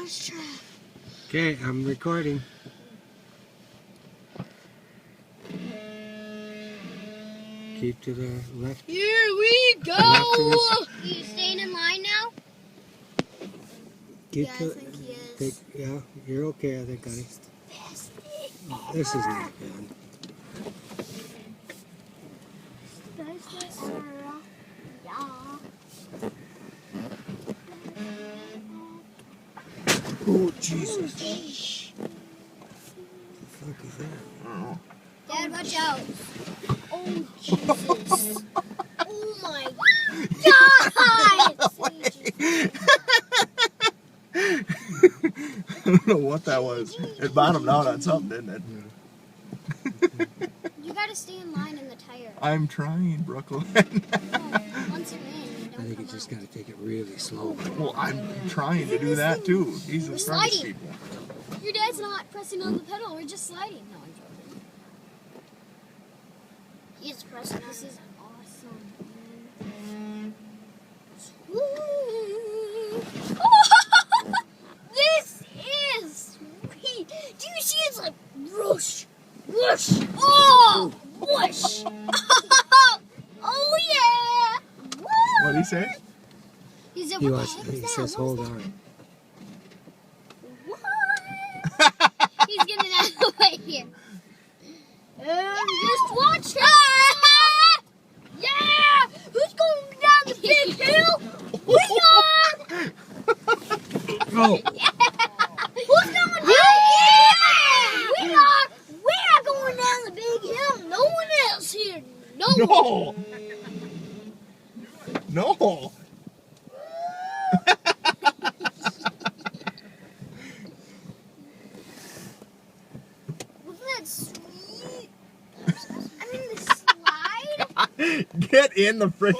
Let's try. Okay, I'm recording. Keep to the left. Here we go! Are you staying in line now? Keep Yeah, to, I think he is. yeah, you're okay, I think, honey. This is not bad. Oh, Jesus. What the fuck is that? Dad, watch out. Oh, Jesus. Oh, my God. I don't know what that was. It bottomed out on something, didn't it? You gotta stay in line in the tire. I'm trying, Brooklyn. Once you're in, you don't I think come you just out. gotta take it really slow. Well, I'm trying to do that too. He's We're the smartest sliding. people. Your dad's not pressing on the pedal. We're just sliding. No, I'm joking. He's pressing on. This is awesome, man. This is sweet. Do you see it's like whoosh, whoosh, oh, whoosh. Oh yeah. Woo. What did he say? He said, He, what wants, the heck is he that? says, What hold was that? on. What? He's getting out of the way here. Just watch her. Yeah! Who's going down the big hill? We are! Oh! Who's going down? Yeah! We are! We are going down the big hill. No one else here. No one. No! No! Wasn't that sweet? I mean, the slide. Get in the frick.